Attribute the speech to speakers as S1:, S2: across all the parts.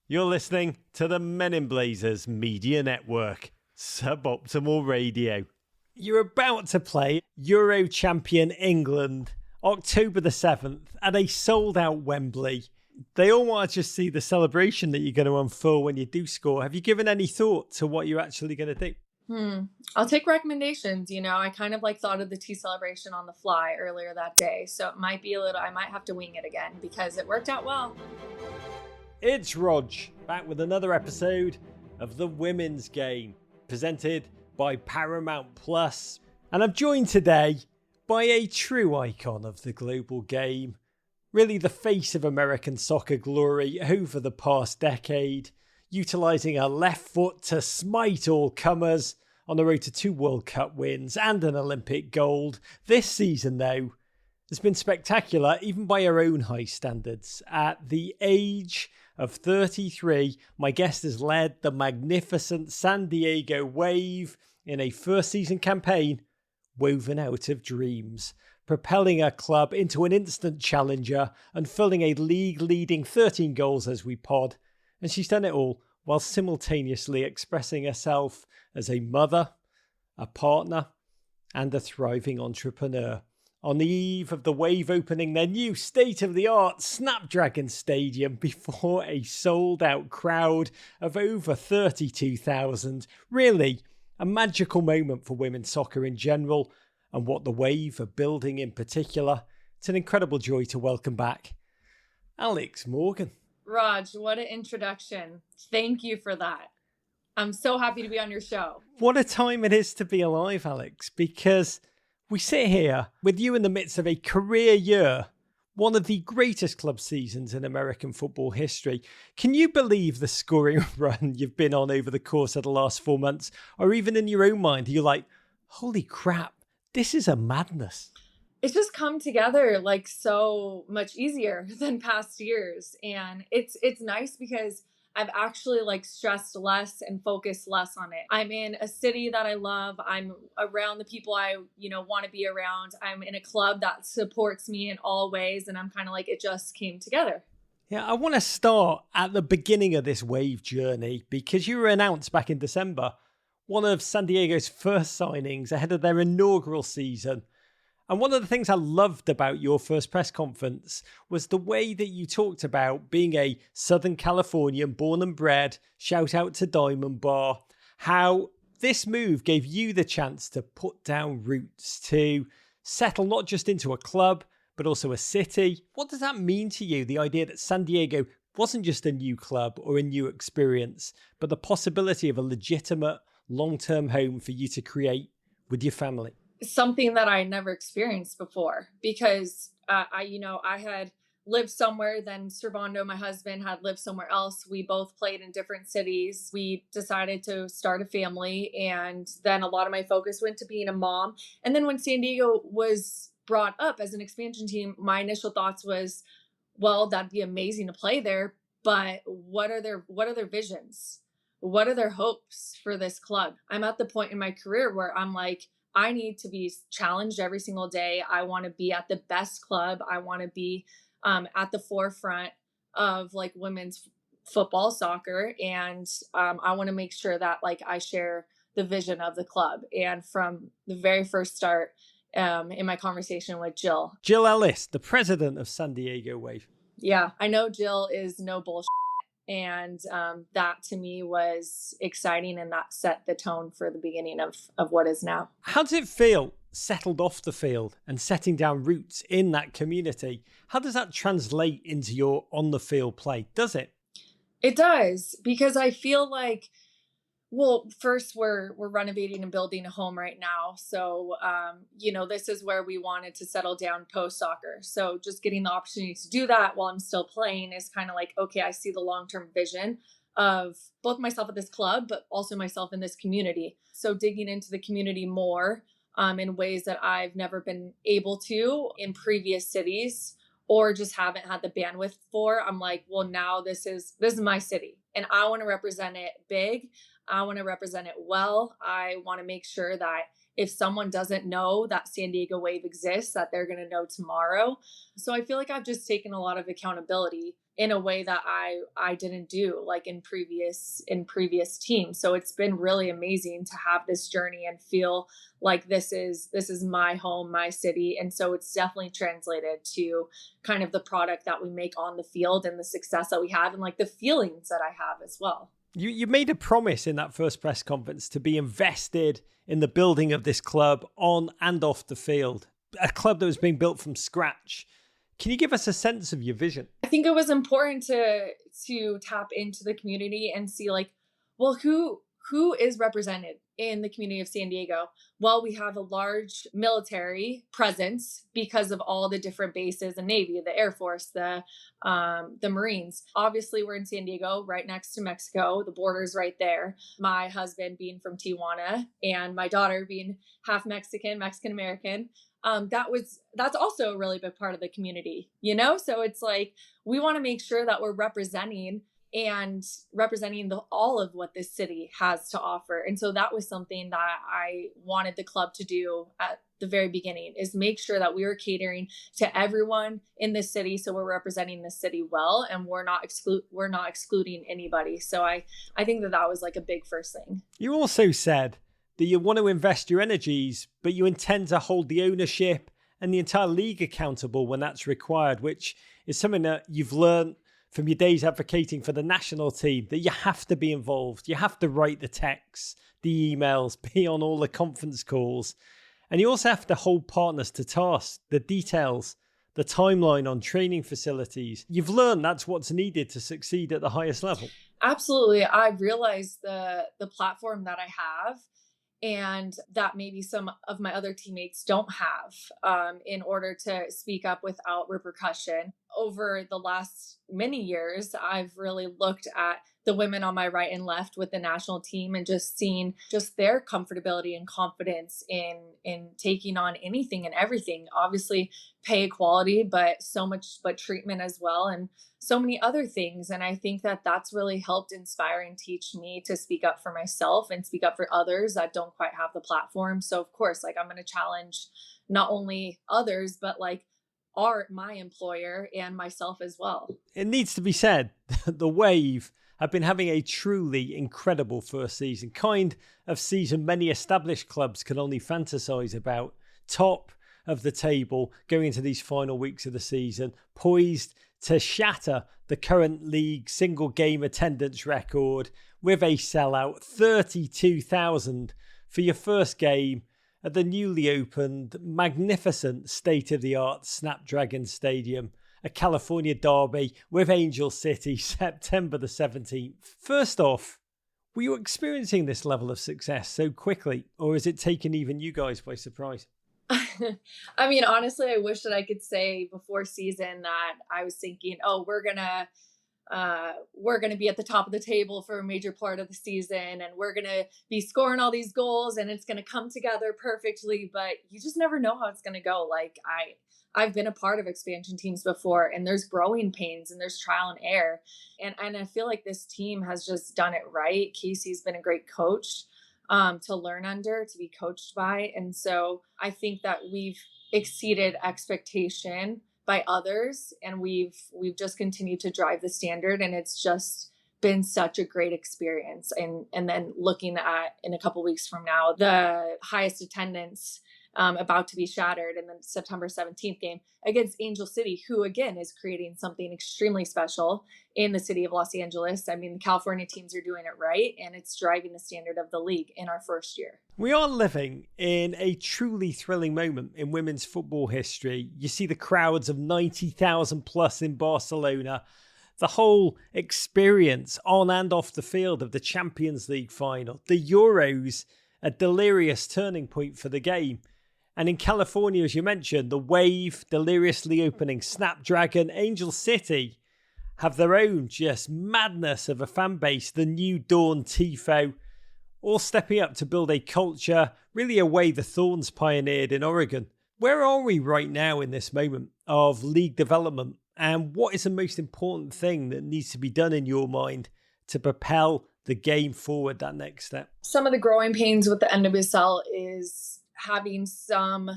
S1: You're listening to the Men in Blazers Media Network, Suboptimal Radio. You're about to play Euro champion England, October the 7th, at a sold-out Wembley. They all want to just see the celebration that you're going to unfurl when you do score. Have you given any thought to what you're actually going to do?
S2: I'll take recommendations. I kind of thought of the tea celebration on the fly earlier that day. So it might be I might have to wing it again because it worked out well.
S1: It's Rog, back with another episode of The Women's Game, presented by Paramount Plus. And I'm joined today by a true icon of the global game, really the face of American soccer glory over the past decade, utilising her left foot to smite all comers on the road to 2 World Cup wins and an Olympic gold. This season, though, has been spectacular, even by her own high standards. At the age of 33, my guest has led the magnificent San Diego Wave in a first season campaign woven out of dreams, propelling her club into an instant challenger and filling a league-leading 13 goals as we pod. And she's done it all while simultaneously expressing herself as a mother, a partner, and a thriving entrepreneur. On the eve of the Wave opening their new state-of-the-art Snapdragon Stadium before a sold-out crowd of over 32,000. Really, a magical moment for women's soccer in general, and what the Wave are building in particular. It's an incredible joy to welcome back Alex Morgan.
S2: Raj, what an introduction. Thank you for that. I'm so happy to be on your show.
S1: What a time it is to be alive, Alex, because we sit here with you in the midst of a career year, one of the greatest club seasons in American football history. Can you believe the scoring run you've been on over the course of the last 4 months? Or even in your own mind, you're like, holy crap, this is a madness.
S2: It's just come together so much easier than past years. And it's nice because I've actually stressed less and focused less on it. I'm in a city that I love. I'm around the people I, want to be around. I'm in a club that supports me in all ways. And I'm kind of it just came together.
S1: Yeah, I want to start at the beginning of this Wave journey because you were announced back in December, one of San Diego's first signings ahead of their inaugural season. And one of the things I loved about your first press conference was the way that you talked about being a Southern Californian born and bred, shout out to Diamond Bar, how this move gave you the chance to put down roots, to settle not just into a club, but also a city. What does that mean to you, the idea that San Diego wasn't just a new club or a new experience, but the possibility of a legitimate long-term home for you to create with your family?
S2: Something that I never experienced before because I had lived somewhere, then Servando, my husband, had lived somewhere else. We both played in different cities. We decided to start a family, and then a lot of my focus went to being a mom. And then when San Diego was brought up as an expansion team, my initial thoughts was, well, that'd be amazing to play there, but what are their visions? What are their hopes for this club? I'm at the point in my career where I'm like, I need to be challenged every single day. I want to be at the best club. I want to be at the forefront of women's football, soccer. And I want to make sure that I share the vision of the club. And from the very first start in my conversation with Jill
S1: Ellis, the president of San Diego Wave.
S2: Yeah, I know Jill is no bullshit. And that to me was exciting, and that set the tone for the beginning of what is now.
S1: How does it feel settled off the field and setting down roots in that community? How does that translate into your on the field play? Does it?
S2: It does, because I feel well, first we're renovating and building a home right now. So, this is where we wanted to settle down post soccer. So just getting the opportunity to do that while I'm still playing is kind of okay, I see the long-term vision of both myself at this club, but also myself in this community. So digging into the community more in ways that I've never been able to in previous cities or just haven't had the bandwidth for. I'm well, now this is my city and I want to represent it big. I want to represent it well. I want to make sure that if someone doesn't know that San Diego Wave exists, that they're going to know tomorrow. So I feel I've just taken a lot of accountability in a way that I didn't do like in previous teams. So it's been really amazing to have this journey and feel like this is my home, my city. And so it's definitely translated to kind of the product that we make on the field and the success that we have and like the feelings that I have as well.
S1: You made a promise in that first press conference to be invested in the building of this club on and off the field, a club that was being built from scratch. Can you give us a sense of your vision?
S2: I think it was important to tap into the community and see like, well, who is represented in the community of San Diego? Well, we have a large military presence because of all the different bases, the Navy, the Air Force, the Marines. Obviously, we're in San Diego, right next to Mexico. The border's right there. My husband being from Tijuana and my daughter being half Mexican, Mexican-American. That's also a really big part of the community, you know? So it's like, we want to make sure that we're representing all of what this city has to offer. And so that was something that I wanted the club to do at the very beginning, is make sure that we were catering to everyone in this city. So we're representing the city well, and we're not excluding anybody. So I think that was like a big first thing.
S1: You also said that you want to invest your energies, but you intend to hold the ownership and the entire league accountable when that's required, which is something that you've learned from your days advocating for the national team, that you have to be involved. You have to write the texts, the emails, be on all the conference calls. And you also have to hold partners to task, the details, the timeline on training facilities. You've learned that's what's needed to succeed at the highest level.
S2: Absolutely. I've realized the platform that I have and that maybe some of my other teammates don't have in order to speak up without repercussion. Over the last many years, I've really looked at the women on my right and left with the national team and just seen just their comfortability and confidence in taking on anything and everything. Obviously pay equality, but treatment as well, and so many other things. And I think that that's really helped inspire and teach me to speak up for myself and speak up for others that don't quite have the platform. So of course, like, I'm going to challenge not only others, but like my employer and myself as well.
S1: It needs to be said, the Wave have been having a truly incredible first season, kind of season many established clubs can only fantasize about. Top of the table going into these final weeks of the season, poised to shatter the current league single game attendance record with a sellout 32,000 for your first game at the newly opened, magnificent, state-of-the-art Snapdragon Stadium, a California derby with Angel City, September the 17th. First off, were you experiencing this level of success so quickly, or has it taken even you guys by surprise?
S2: I mean, honestly, I wish that I could say before season that I was thinking, oh, we're gonna be at the top of the table for a major part of the season, and we're gonna be scoring all these goals, and it's gonna come together perfectly. But you just never know how it's gonna go. Like, I've been a part of expansion teams before, and there's growing pains and there's trial and error, and I feel like this team has just done it right. Casey's been a great coach to learn under, to be coached by. And so I think that we've exceeded expectation by others, and we've just continued to drive the standard, and it's just been such a great experience. And then looking at, in a couple of weeks from now, the highest attendance about to be shattered in the September 17th game against Angel City, who again is creating something extremely special in the city of Los Angeles. I mean, the California teams are doing it right, and it's driving the standard of the league in our first year.
S1: We are living in a truly thrilling moment in women's football history. You see the crowds of 90,000 plus in Barcelona, the whole experience on and off the field of the Champions League final, the Euros, a delirious turning point for the game. And in California, as you mentioned, the Wave, deliriously opening Snapdragon, Angel City have their own just madness of a fan base, the New Dawn Tifo, all stepping up to build a culture, really a way the Thorns pioneered in Oregon. Where are we right now in this moment of league development? And what is the most important thing that needs to be done in your mind to propel the game forward that next step?
S2: Some of the growing pains with the NWSL is having some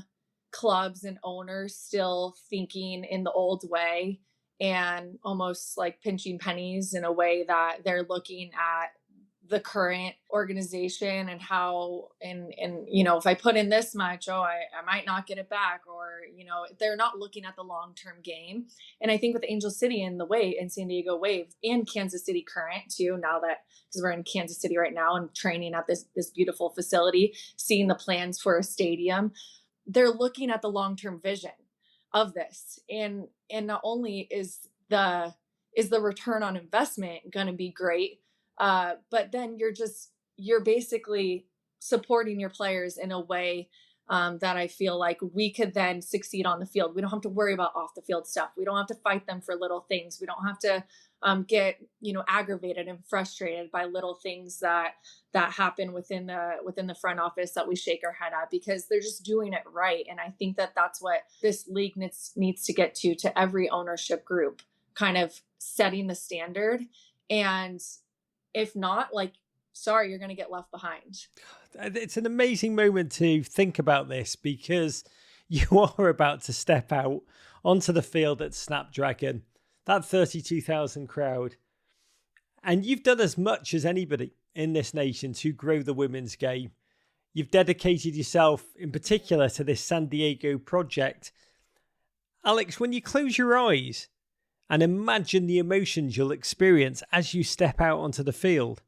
S2: clubs and owners still thinking in the old way and almost like pinching pennies in a way that they're looking at the current organization and how and if I put in this much, I might not get it back, or they're not looking at the long-term game. And I think with Angel City and the Wave and San Diego Wave and Kansas City Current too, now that because we're in Kansas City right now and training at this beautiful facility, seeing the plans for a stadium, they're looking at the long-term vision of this. And not only is the return on investment going to be great, but then you're basically supporting your players in a way that I feel like we could then succeed on the field. We don't have to worry about off the field stuff. We don't have to fight them for little things. We don't have to get aggravated and frustrated by little things that happen within the front office that we shake our head at, because they're just doing it right. And I think that that's what this league needs to get to every ownership group, kind of setting the standard. And if not, like, sorry, you're going to get left behind.
S1: It's an amazing moment to think about this, because you are about to step out onto the field at Snapdragon, that 32,000 crowd. And you've done as much as anybody in this nation to grow the women's game. You've dedicated yourself in particular to this San Diego project. Alex, when you close your eyes and imagine the emotions you'll experience as you step out onto the field,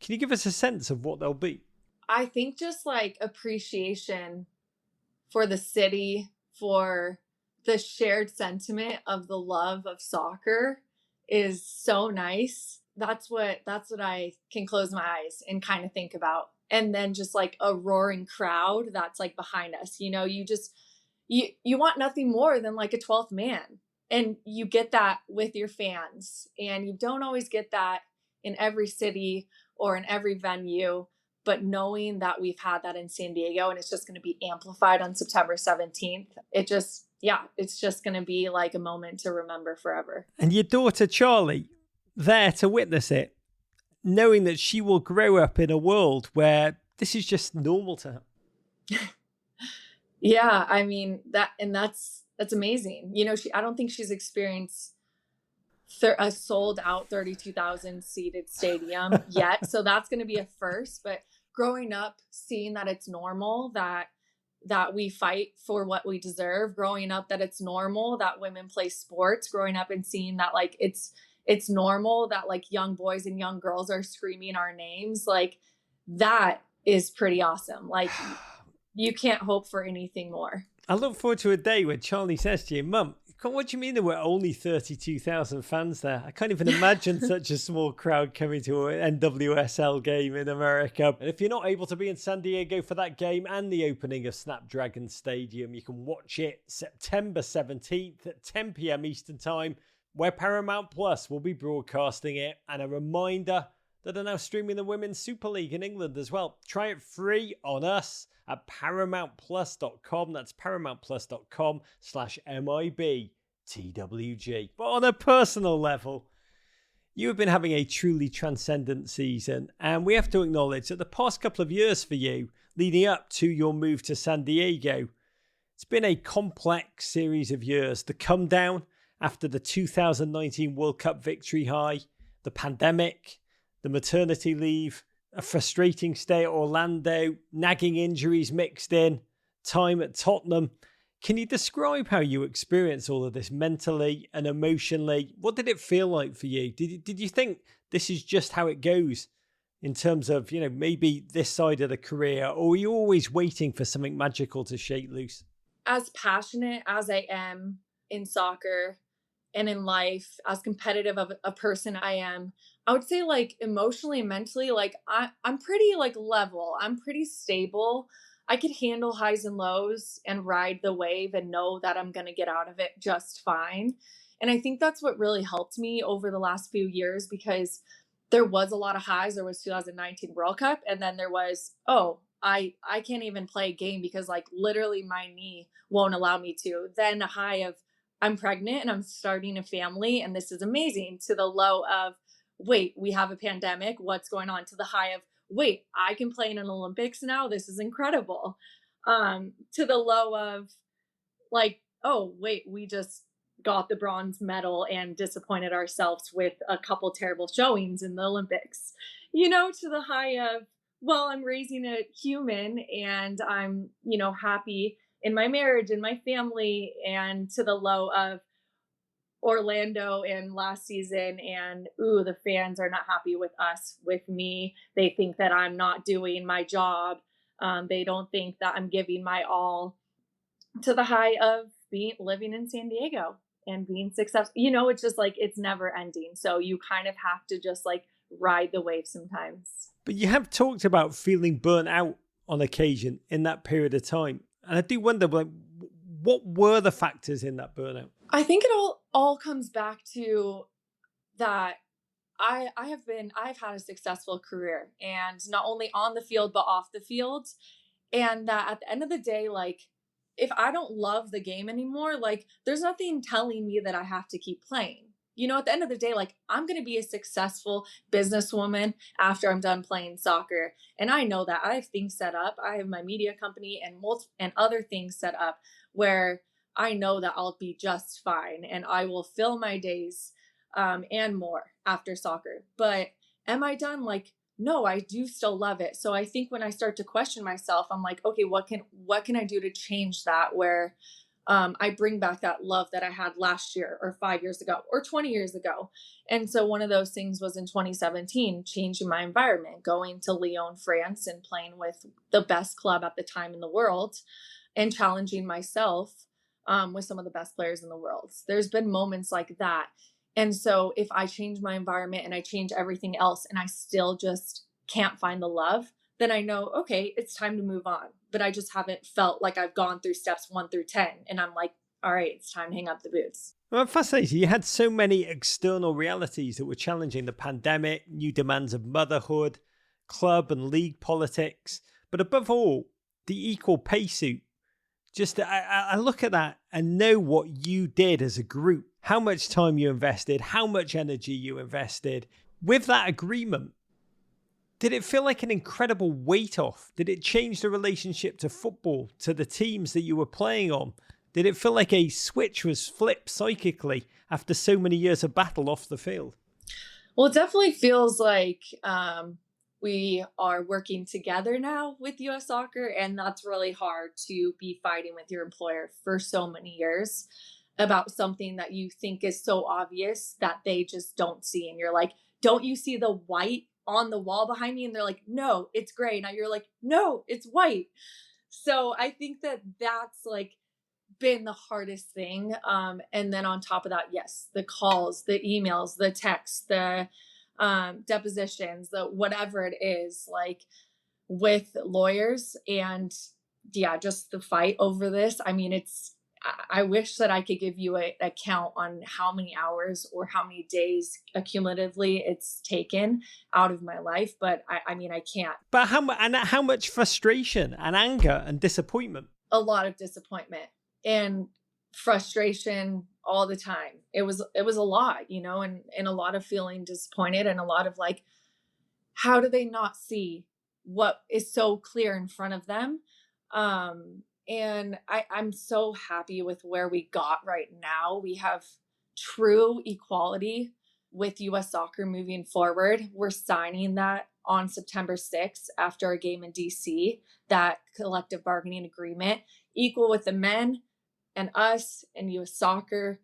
S1: can you give us a sense of what they'll be?
S2: I think just like appreciation for the city, for the shared sentiment of the love of soccer is so nice. That's what I can close my eyes and kind of think about. And then just like a roaring crowd that's like behind us. You want nothing more than like a 12th man. And you get that with your fans. And you don't always get that in every city or in every venue. But knowing that we've had that in San Diego and it's just going to be amplified on September 17th, it's just going to be like a moment to remember forever.
S1: And your daughter, Charlie, there to witness it, knowing that she will grow up in a world where this is just normal to her.
S2: Yeah, I mean, that's amazing. I don't think she's experienced a sold out 32,000 seated stadium yet. So that's going to be a first. But growing up, seeing that it's normal, that we fight for what we deserve, growing up that it's normal that women play sports, growing up and seeing that like it's normal that like young boys and young girls are screaming our names, like that is pretty awesome. Like you can't hope for anything more.
S1: I look forward to a day when Charlie says to you, Mum, what do you mean there were only 32,000 fans there? I can't even imagine such a small crowd coming to an NWSL game in America. And if you're not able to be in San Diego for that game and the opening of Snapdragon Stadium, you can watch it September 17th at 10 p.m. Eastern Time, where Paramount Plus will be broadcasting it. And a reminder that are now streaming the Women's Super League in England as well. Try it free on us at ParamountPlus.com. That's ParamountPlus.com/MIBTWG. But on a personal level, you have been having a truly transcendent season. And we have to acknowledge that the past couple of years for you, leading up to your move to San Diego, it's been a complex series of years. The come down after the 2019 World Cup victory high, the pandemic, the maternity leave, a frustrating stay at Orlando, nagging injuries mixed in, time at Tottenham. Can you describe how you experienced all of this mentally and emotionally? What did it feel like for you? Did you think this is just how it goes in terms of, maybe this side of the career, or were you always waiting for something magical to shake loose?
S2: As passionate as I am in soccer and in life, as competitive of a person I am, I would say like emotionally and mentally, like I'm pretty like level. I'm pretty stable. I could handle highs and lows and ride the wave and know that I'm going to get out of it just fine. And I think that's what really helped me over the last few years, because there was a lot of highs. There was 2019 World Cup. And then there was, I can't even play a game because like literally my knee won't allow me to. Then a high of I'm pregnant and I'm starting a family and this is amazing, to the low of, wait, we have a pandemic. What's going on? To the high of, wait, I can play in an Olympics now. This is incredible. To the low of like, oh, wait, we just got the bronze medal and disappointed ourselves with a couple terrible showings in the Olympics, to the high of, well, I'm raising a human and I'm, happy in my marriage and my family, and to the low of Orlando and last season, and the fans are not happy with us, with me. They think that I'm not doing my job. They don't think that I'm giving my all, to the high of living in San Diego and being successful. It's just like, it's never ending. So you kind of have to just like ride the wave sometimes.
S1: But you have talked about feeling burnt out on occasion in that period of time. And I do wonder, like, what were the factors in that burnout?
S2: I think it all comes back to that I've had a successful career, and not only on the field, but off the field. And that at the end of the day, like, if I don't love the game anymore, like, there's nothing telling me that I have to keep playing. At the end of the day, like, I'm going to be a successful businesswoman after I'm done playing soccer. And I know that I have things set up. I have my media company and other things set up where I know that I'll be just fine and I will fill my days and more after soccer. But am I done? Like, no, I do still love it. So I think when I start to question myself, I'm like, okay, what can I do to change that, where I bring back that love that I had last year or 5 years ago or 20 years ago. And so one of those things was in 2017, changing my environment, going to Lyon, France, and playing with the best club at the time in the world, and challenging myself with some of the best players in the world. There's been moments like that. And so if I change my environment and I change everything else and I still just can't find the love, then I know, okay, it's time to move on. But I just haven't felt like I've gone through steps 1 through 10. And I'm like, all right, it's time to hang up the boots.
S1: Well, fascinating. You had so many external realities that were challenging: the pandemic, new demands of motherhood, club and league politics, but above all, the equal pay suit. Just, I look at that and know what you did as a group, how much time you invested, how much energy you invested. With that agreement, did it feel like an incredible weight off? Did it change the relationship to football, to the teams that you were playing on? Did it feel like a switch was flipped psychically after so many years of battle off the field?
S2: Well, it definitely feels like we are working together now with US Soccer, and that's really hard to be fighting with your employer for so many years about something that you think is so obvious that they just don't see. And you're like, don't you see the white on the wall behind me? And they're like, no, it's gray. Now you're like, no, it's white. So I think that that's like been the hardest thing. And then on top of that, yes, the calls, the emails, the texts, the depositions, the whatever it is, like with lawyers, and yeah, just the fight over this. I mean, I wish that I could give you a count on how many hours or how many days accumulatively it's taken out of my life, but I mean, I can't.
S1: But how much frustration and anger and disappointment?
S2: A lot of disappointment and frustration all the time. It was a lot, and a lot of feeling disappointed, and a lot of like, how do they not see what is so clear in front of them? And I'm so happy with where we got right now. We have true equality with US Soccer moving forward. We're signing that on September 6th after a game in DC, that collective bargaining agreement, equal with the men and us and US Soccer.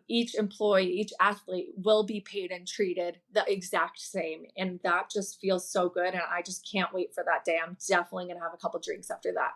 S2: Each employee, each athlete will be paid and treated the exact same. And that just feels so good. And I just can't wait for that day. I'm definitely going to have a couple drinks after that.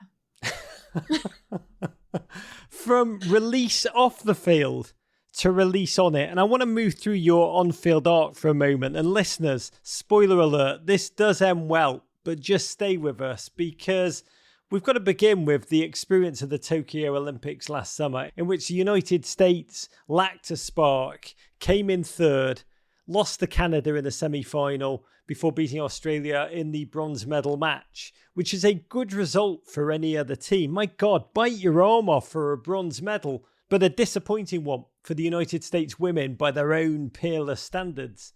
S1: From release off the field to release on it. And I want to move through your on-field arc for a moment. And listeners, spoiler alert, this does end well, but just stay with us, because we've got to begin with the experience of the Tokyo Olympics last summer, in which the United States lacked a spark, came in third, lost to Canada in the semi-final before beating Australia in the bronze medal match, which is a good result for any other team. My God, bite your arm off for a bronze medal, but a disappointing one for the United States women by their own peerless standards.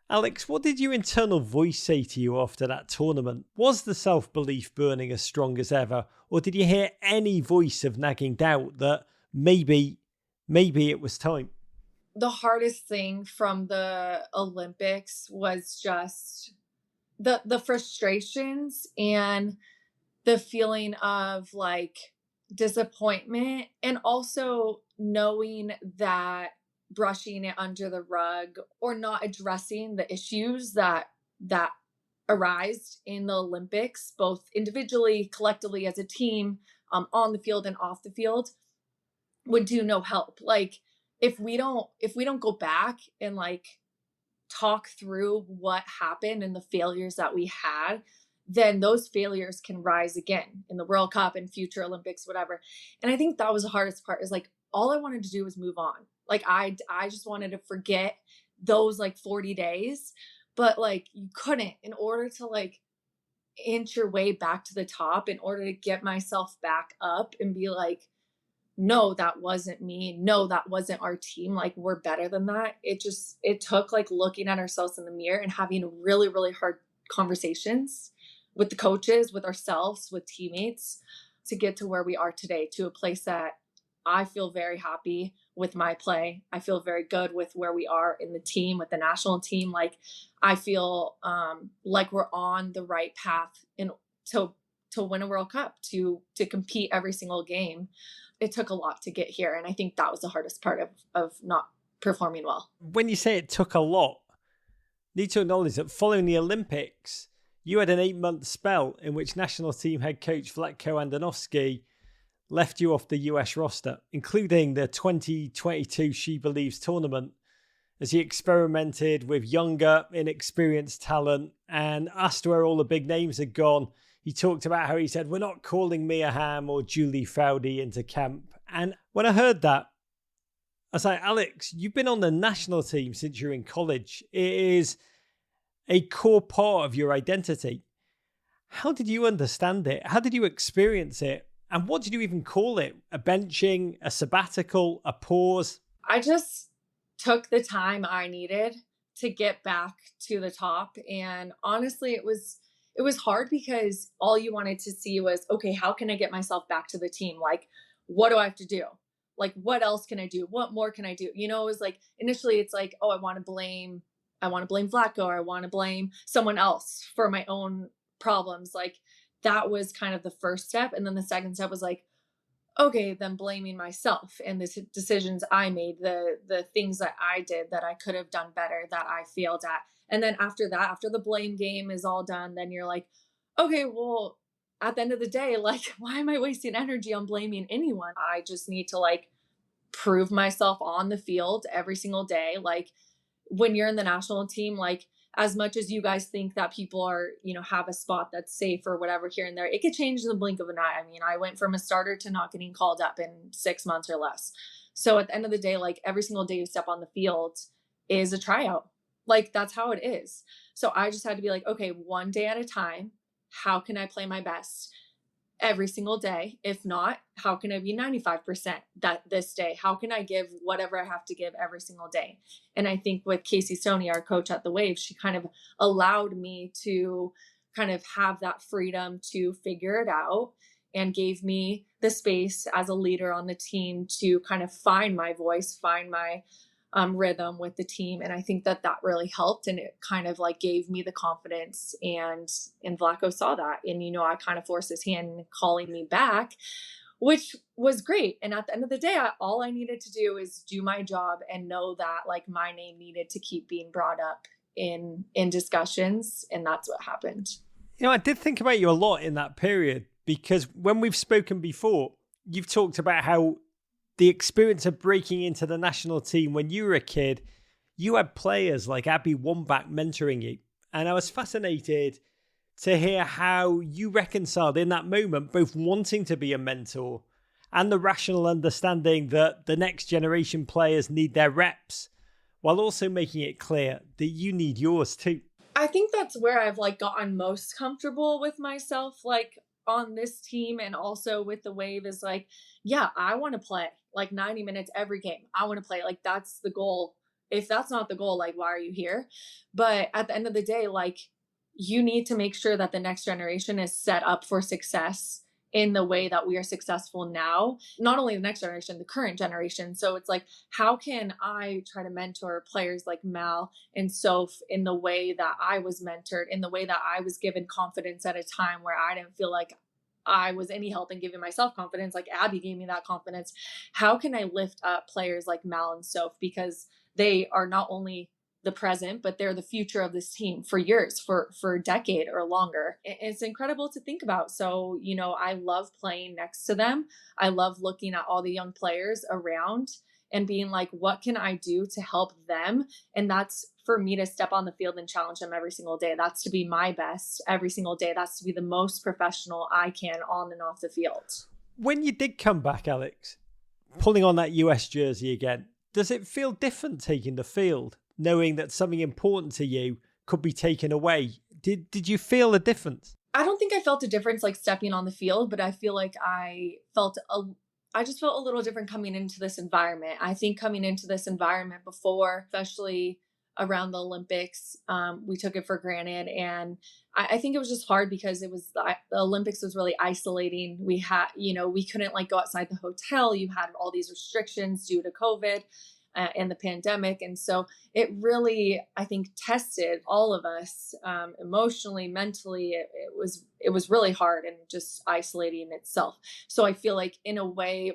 S1: Alex, what did your internal voice say to you after that tournament? Was the self-belief burning as strong as ever, or did you hear any voice of nagging doubt that maybe maybe it was time?
S2: The hardest thing from the Olympics was just the frustrations and the feeling of like disappointment, and also knowing that brushing it under the rug or not addressing the issues that arise in the Olympics, both individually, collectively as a team, on the field and off the field, would do no help. Like if we don't go back and like talk through what happened and the failures that we had, then those failures can rise again in the World Cup and future Olympics, whatever. And I think that was the hardest part, is like all I wanted to do was move on. Like I just wanted to forget those like 40 days, but like you couldn't. In order to like inch your way back to the top, in order to get myself back up and be like, no, that wasn't me. No, that wasn't our team. Like, we're better than that. It took like looking at ourselves in the mirror and having really, really hard conversations with the coaches, with ourselves, with teammates, to get to where we are today, to a place that I feel very happy with my play. I feel very good with where we are in the team, with the national team. Like, I feel like we're on the right path to win a World Cup, to compete every single game. It took a lot to get here. And I think that was the hardest part of not performing well.
S1: When you say it took a lot, need to acknowledge that following the Olympics, you had an 8-month spell in which national team head coach Vlatko Andonovski left you off the US roster, including the 2022 She Believes tournament, as he experimented with younger, inexperienced talent. And asked where all the big names had gone, he talked about how he said, "We're not calling Mia Hamm or Julie Foudy into camp." And when I heard that, I was like, Alex, you've been on the national team since you're in college. It is a core part of your identity. How did you understand it? How did you experience it? And what did you even call it? A benching, a sabbatical, a pause?
S2: I just took the time I needed to get back to the top. And honestly, it was hard because all you wanted to see was, okay, how can I get myself back to the team? Like, what do I have to do? Like, what else can I do? What more can I do? You know, it was like, initially it's like, oh, I want to blame Vlatko, or I want to blame someone else for my own problems. Like, that was kind of the first step. And then the second step was like, okay, then blaming myself and the decisions I made, the things that I did that I could have done better, that I failed at. And then after that, after the blame game is all done, then you're like, okay, well, at the end of the day, like, why am I wasting energy on blaming anyone? I just need to like prove myself on the field every single day. Like, when you're in the national team, like, as much as you guys think that people are, you know, have a spot that's safe or whatever here and there, it could change in the blink of an eye. I mean, I went from a starter to not getting called up in 6 months or less. So at the end of the day, like, every single day you step on the field is a tryout. Like, that's how it is. So I just had to be like, okay, one day at a time, how can I play my best every single day? If not, how can I be 95% that this day? How can I give whatever I have to give every single day? And I think with Casey Stoney, our coach at the Wave, she kind of allowed me to kind of have that freedom to figure it out, and gave me the space as a leader on the team to kind of find my voice, find my rhythm with the team. And I think that really helped, and it kind of like gave me the confidence, and Vlatko saw that, and, you know, I kind of forced his hand in calling me back, which was great. And at the end of the day, all I needed to do is do my job and know that like my name needed to keep being brought up in discussions. And that's what happened.
S1: You know, I did think about you a lot in that period, because when we've spoken before, you've talked about how the experience of breaking into the national team when you were a kid, you had players like Abby Wambach mentoring you. And I was fascinated to hear how you reconciled in that moment, both wanting to be a mentor and the rational understanding that the next generation players need their reps, while also making it clear that you need yours too.
S2: I think that's where I've like gotten most comfortable with myself, like on this team and also with the Wave, is like, yeah, I want to play like 90 minutes every game. I want to play. Like, that's the goal. If that's not the goal, like, why are you here? But at the end of the day, like, you need to make sure that the next generation is set up for success in the way that we are successful now, not only the next generation, the current generation. So it's like, how can I try to mentor players like Mal and Soph in the way that I was mentored, in the way that I was given confidence at a time where I didn't feel like I was any help in giving myself confidence, like Abby gave me that confidence. How can I lift up players like Mal and Soph? Because they are not only the present, but they're the future of this team for years, for a decade or longer. It's incredible to think about. So, I love playing next to them. I love looking at all the young players around and being like, what can I do to help them? And that's for me to step on the field and challenge them every single day. That's to be my best every single day. That's to be the most professional I can on and off the field.
S1: When you did come back, Alex, pulling on that US jersey again, does it feel different taking the field, knowing that something important to you could be taken away? Did you feel a difference?
S2: I don't think I felt a difference like stepping on the field, but I feel like I just felt a little different coming into this environment. I think coming into this environment before, especially around the Olympics, we took it for granted. And I think it was just hard because the Olympics was really isolating. We had, we couldn't like go outside the hotel. You had all these restrictions due to COVID and the pandemic. And so it really, I think, tested all of us emotionally, mentally. It was really hard and just isolating itself. So I feel like in a way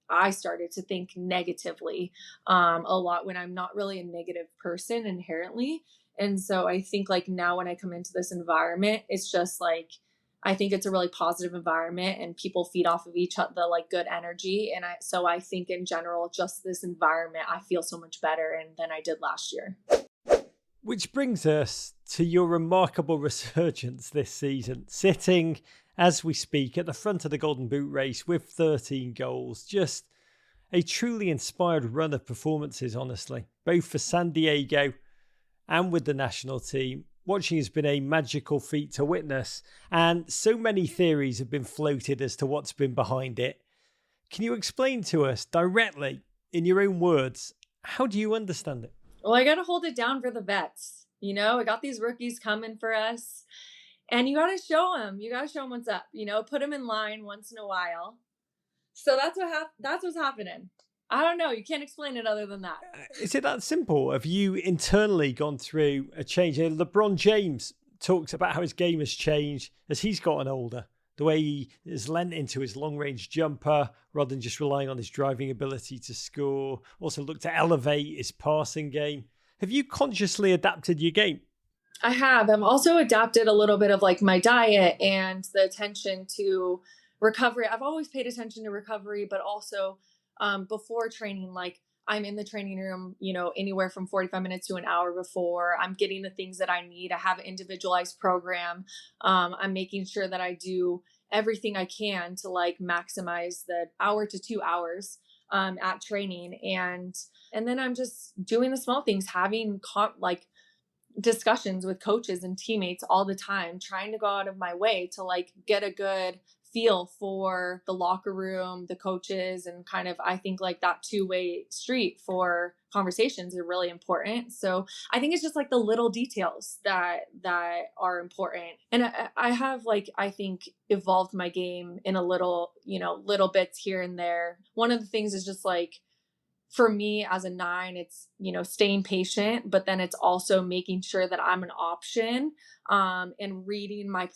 S2: I started to think negatively a lot when I'm not really a negative person inherently. And so I think like now when I come into this environment, it's just like, I think it's a really positive environment and people feed off of each other, like good energy. And so I think in general, just this environment, I feel so much better than I did last year.
S1: Which brings us to your remarkable resurgence this season, sitting as we speak at the front of the Golden Boot race with 13 goals. Just a truly inspired run of performances, honestly, both for San Diego and with the national team. Watching has been a magical feat to witness, and so many theories have been floated as to what's been behind it. Can you explain to us directly, in your own words, how do you understand it?
S2: Well, I got to hold it down for the vets. I got these rookies coming for us, and you got to show them. You got to show them what's up. Put them in line once in a while. So that's what's happening. I don't know. You can't explain it other than that.
S1: Is it that simple? Have you internally gone through a change? LeBron James talks about how his game has changed as he's gotten older. The way he has lent into his long-range jumper rather than just relying on his driving ability to score. Also look to elevate his passing game. Have you consciously adapted your game?
S2: I have. I've also adapted a little bit of like my diet and the attention to recovery. I've always paid attention to recovery, but also before training, like I'm in the training room, anywhere from 45 minutes to an hour before. I'm getting the things that I need. I have an individualized program. I'm making sure that I do everything I can to like maximize the hour to 2 hours at training. And then I'm just doing the small things, having discussions with coaches and teammates all the time, trying to go out of my way to like get a good feel for the locker room, the coaches, and kind of, I think like that two-way street for conversations are really important. So I think it's just like the little details that are important. And I have like, I think evolved my game in a little bits here and there. One of the things is just like, for me as a 9, it's, staying patient, but then it's also making sure that I'm an option and reading my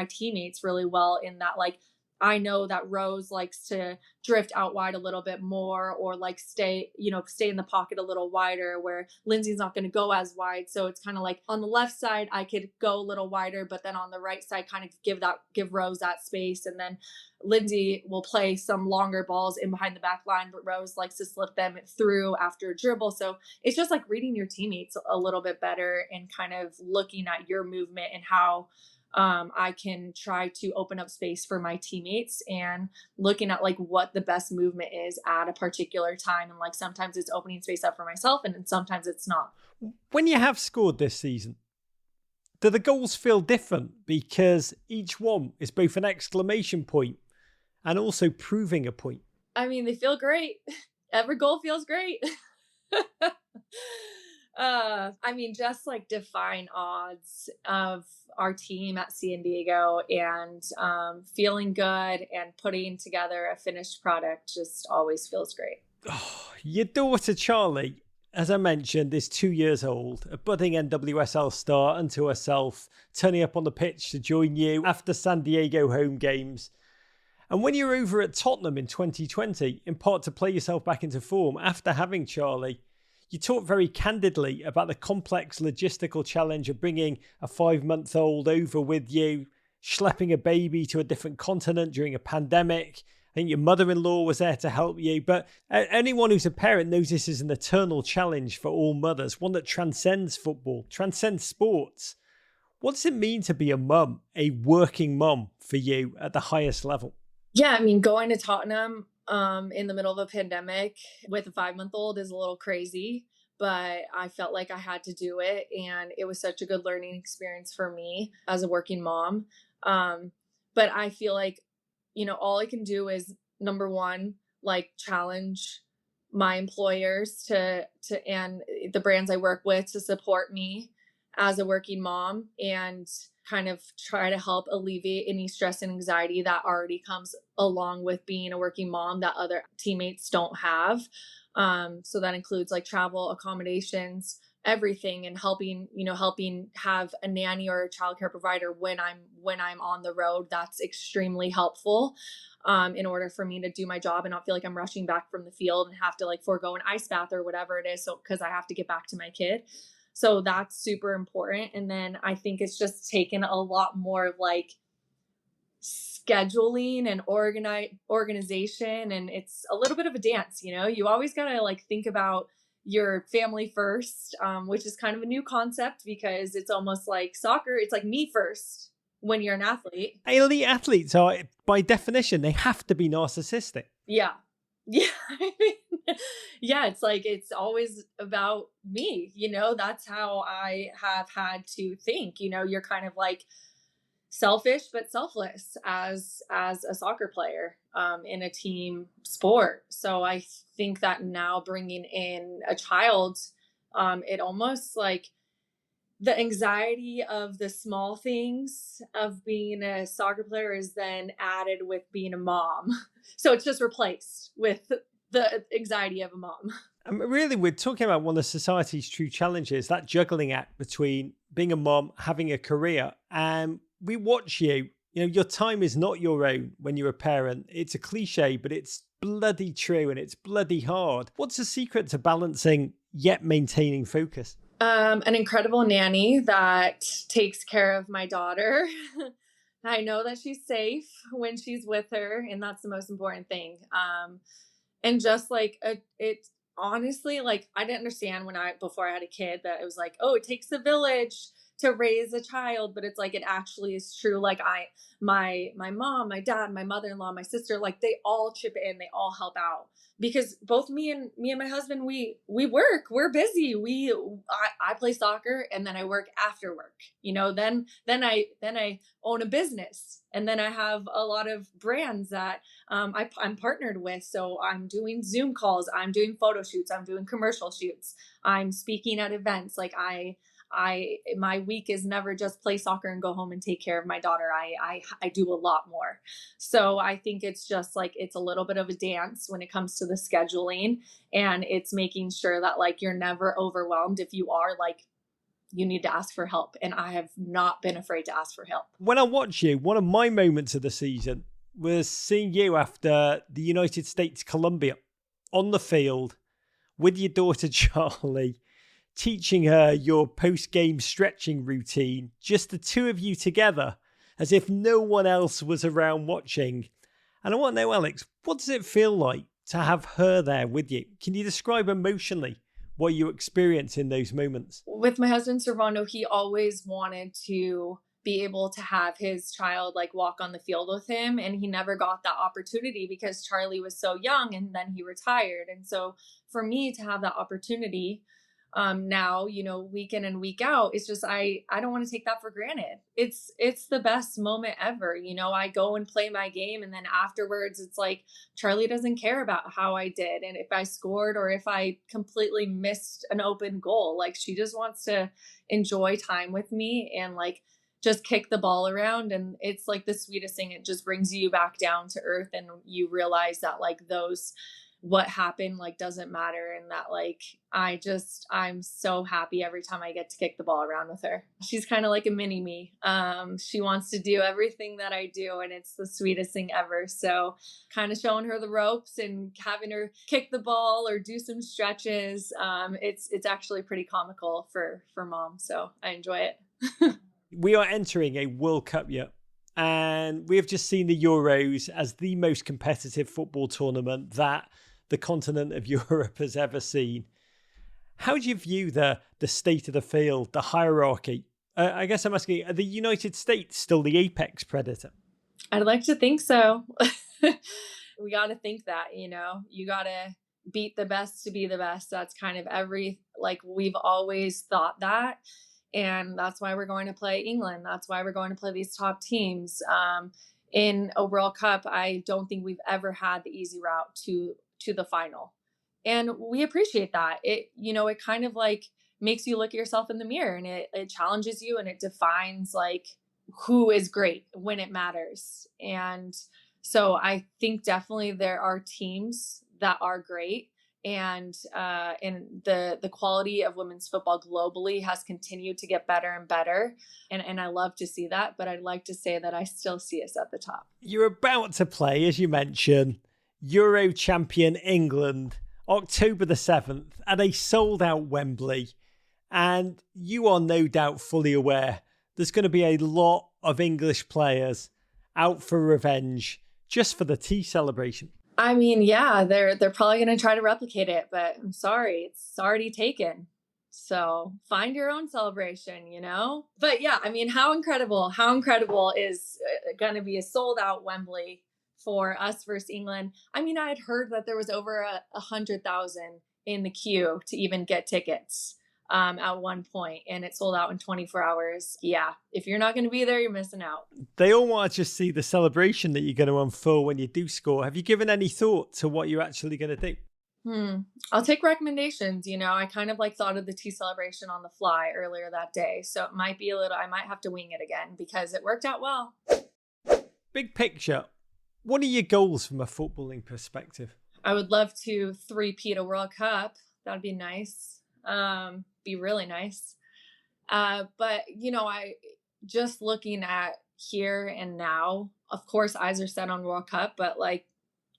S2: teammates really well in that, like, I know that Rose likes to drift out wide a little bit more or like stay in the pocket a little wider where Lindsay's not going to go as wide. So it's kind of like on the left side, I could go a little wider, but then on the right side, kind of give Rose that space. And then Lindsay will play some longer balls in behind the back line, but Rose likes to slip them through after a dribble. So it's just like reading your teammates a little bit better and kind of looking at your movement and how I can try to open up space for my teammates and looking at like what the best movement is at a particular time. And like sometimes it's opening space up for myself and then sometimes it's not.
S1: When you have scored this season, do the goals feel different because each one is both an exclamation point and also proving a point?
S2: I mean, they feel great. Every goal feels great. I mean, just like defying odds of our team at San Diego and feeling good and putting together a finished product just always feels great.
S1: Oh, your daughter Charlie, as I mentioned, is 2 years old, a budding NWSL star unto herself, turning up on the pitch to join you after San Diego home games. And when you were over at Tottenham in 2020, in part to play yourself back into form after having Charlie, you talked very candidly about the complex logistical challenge of bringing a 5-month-old over with you, schlepping a baby to a different continent during a pandemic. I think your mother-in-law was there to help you. But anyone who's a parent knows this is an eternal challenge for all mothers, one that transcends football, transcends sports. What does it mean to be a mum, a working mum for you at the highest level?
S2: Yeah, I mean, going to Tottenham in the middle of a pandemic with a 5-month-old is a little crazy, but I felt like I had to do it. And it was such a good learning experience for me as a working mom. But I feel like, all I can do is number one, like challenge my employers and the brands I work with to support me as a working mom and kind of try to help alleviate any stress and anxiety that already comes along with being a working mom that other teammates don't have. So that includes like travel, accommodations, everything, and helping have a nanny or a childcare provider when I'm on the road. That's extremely helpful in order for me to do my job and not feel like I'm rushing back from the field and have to like forego an ice bath or whatever it is. So, because I have to get back to my kid. So that's super important. And then I think it's just taken a lot more of like scheduling and organization. And it's a little bit of a dance, you always got to like think about your family first, which is kind of a new concept because it's almost like soccer. It's like me first when you're an athlete.
S1: Elite athletes are, by definition, they have to be narcissistic.
S2: Yeah. Yeah. I mean, yeah, it's like, it's always about me, that's how I have had to think, you're kind of like selfish, but selfless as a soccer player, in a team sport. So I think that now bringing in a child, it almost like the anxiety of the small things of being a soccer player is then added with being a mom. So it's just replaced with the anxiety of a mom.
S1: Really, we're talking about one of society's true challenges, that juggling act between being a mom, having a career. And we watch you, your time is not your own when you're a parent. It's a cliche, but it's bloody true and it's bloody hard. What's the secret to balancing yet maintaining focus?
S2: An incredible nanny that takes care of my daughter. I know that she's safe when she's with her, and that's the most important thing. And just like it's honestly like I didn't understand before I had a kid that it was like, oh, it takes a village to raise a child, but it's like it actually is true. Like my mom, my dad, my mother-in-law, my sister, like they all chip in, they all help out. Because both me and my husband, we work, we're busy. I play soccer and then I work after work, then I own a business and then I have a lot of brands that I'm partnered with. So I'm doing Zoom calls, I'm doing photo shoots, I'm doing commercial shoots, I'm speaking at events. Like my week is never just play soccer and go home and take care of my daughter. I do a lot more. So I think it's just like, it's a little bit of a dance when it comes to the scheduling, and it's making sure that like, you're never overwhelmed. If you are, like, you need to ask for help. And I have not been afraid to ask for help.
S1: When I watch you, one of my moments of the season was seeing you after the United States Columbia on the field with your daughter, Charlie, teaching her your post-game stretching routine, just the two of you together, as if no one else was around watching. And I want to know, Alex, what does it feel like to have her there with you? Can you describe emotionally what you experience in those moments?
S2: With my husband, Servando, he always wanted to be able to have his child like walk on the field with him. And he never got that opportunity because Charlie was so young and then he retired. And so for me to have that opportunity, now, week in and week out. It's just, I don't want to take that for granted. It's the best moment ever. I go and play my game, and then afterwards it's like Charlie doesn't care about how I did and if I scored or if I completely missed an open goal. Like, she just wants to enjoy time with me and like just kick the ball around. And it's like the sweetest thing. It just brings you back down to earth, and you realize that like what happened like doesn't matter, and that like I'm so happy every time I get to kick the ball around with her. She's kind of like a mini me. She wants to do everything that I do, and it's the sweetest thing ever. So kind of showing her the ropes and having her kick the ball or do some stretches, it's actually pretty comical for mom, so I enjoy it.
S1: We are entering a World Cup year, and we have just seen the Euros as the most competitive football tournament that the continent of Europe has ever seen. How do you view the state of the field, the hierarchy? I guess I'm asking, are the United States still the apex predator?
S2: I'd like to think so. We got to think that, you got to beat the best to be the best. That's kind of we've always thought that. And that's why we're going to play England. That's why we're going to play these top teams. In a World Cup, I don't think we've ever had the easy route to the final. And we appreciate that. It kind of like makes you look at yourself in the mirror, and it challenges you, and it defines like who is great when it matters. And so I think definitely there are teams that are great. And the quality of women's football globally has continued to get better and better. And I love to see that, but I'd like to say that I still see us at the top.
S1: You're about to play, as you mentioned, Euro champion England, October the 7th at a sold out Wembley. And you are no doubt fully aware there's going to be a lot of English players out for revenge just for the tea celebration.
S2: I mean, yeah, they're probably going to try to replicate it, but I'm sorry, it's already taken. So find your own celebration, But yeah, I mean, how incredible is going to be a sold out Wembley for us versus England. I mean, I had heard that there was over 100,000 in the queue to even get tickets at one point, and it sold out in 24 hours. Yeah, if you're not going to be there, you're missing out.
S1: They all want to just see the celebration that you're going to unfold when you do score. Have you given any thought to what you're actually going to do?
S2: I'll take recommendations. I kind of like thought of the tea celebration on the fly earlier that day. So it might be I might have to wing it again because it worked out well.
S1: Big picture. What are your goals from a footballing perspective?
S2: I would love to three-peat a World Cup. That'd be nice. Be really nice. But I just looking at here and now, of course, eyes are set on World Cup, but like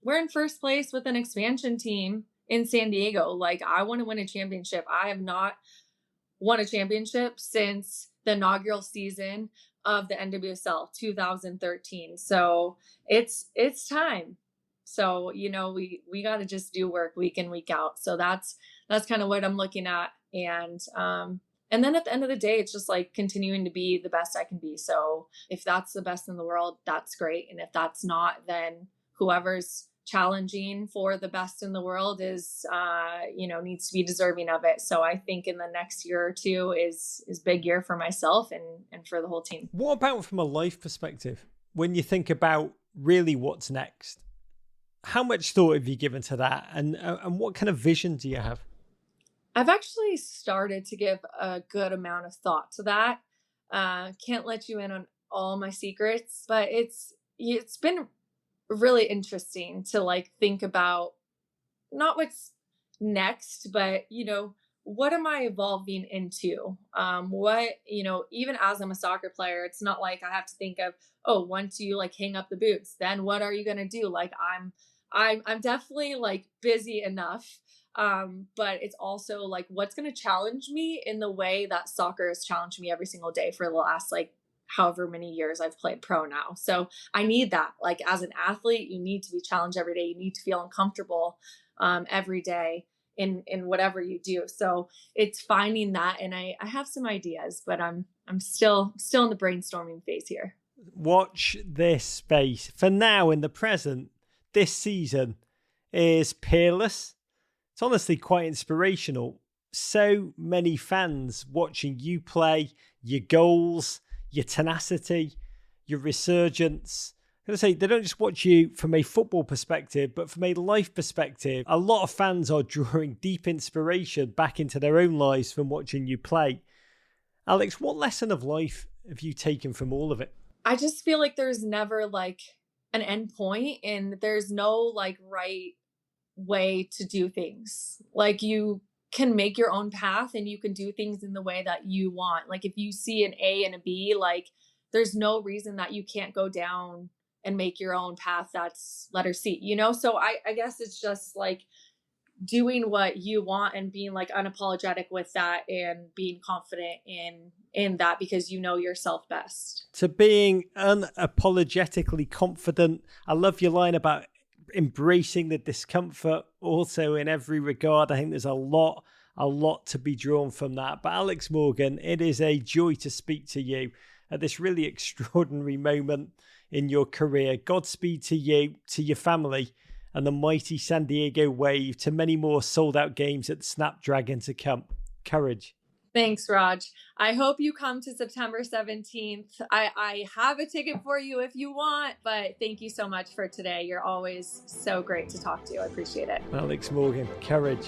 S2: we're in first place with an expansion team in San Diego. Like, I want to win a championship. I have not won a championship since the inaugural season of the NWSL 2013. So it's time. So, we got to just do work week in, week out. So that's kind of what I'm looking at. And then at the end of the day, it's just like continuing to be the best I can be. So if that's the best in the world, that's great. And if that's not, then whoever's challenging for the best in the world is, needs to be deserving of it. So I think in the next year or two is big year for myself and for the whole team.
S1: What about from a life perspective? When you think about really what's next, how much thought have you given to that? And what kind of vision do you have?
S2: I've actually started to give a good amount of thought to that. Can't let you in on all my secrets, but it's been really interesting to like think about not what's next, but what am I evolving into? Even as I'm a soccer player, it's not like I have to think of, once you like hang up the boots, then what are you going to do? Like I'm definitely like busy enough. But it's also like, what's going to challenge me in the way that soccer has challenged me every single day for the last, like, however many years I've played pro now. So I need that. Like, as an athlete, you need to be challenged every day. You need to feel uncomfortable, every day in whatever you do. So it's finding that. And I have some ideas, but I'm still in the brainstorming phase here.
S1: Watch this space. For now, in the present, this season is peerless. It's honestly quite inspirational. so many fans watching you play, your goals, your tenacity, your resurgence. I'm going to say, they don't just watch you from a football perspective, but from a life perspective. A lot of fans are drawing deep inspiration back into their own lives from watching you play. Alex, what lesson of life have you taken from all of it?
S2: I just feel like there's never like an end point, and there's no like right way to do things. Like, you can make your own path and you can do things in the way that you want. Like, if you see an A and a B, like, there's no reason that you can't go down and make your own path that's letter C, you know? So I guess it's just like doing what you want and being like unapologetic with that and being confident in that, because you know yourself best.
S1: To being unapologetically confident. I love your line about embracing the discomfort also in every regard. I think there's a lot to be drawn from that. But Alex Morgan, it is a joy to speak to you at this really extraordinary moment in your career. Godspeed to you, to your family, and the mighty San Diego Wave, to many more sold out games at the Snapdragon to come. Courage.
S2: Thanks, Raj. I hope you come to September 17th. I have a ticket for you if you want, but thank you so much for today. You're always so great to talk to. I appreciate it.
S1: Alex Morgan, courage.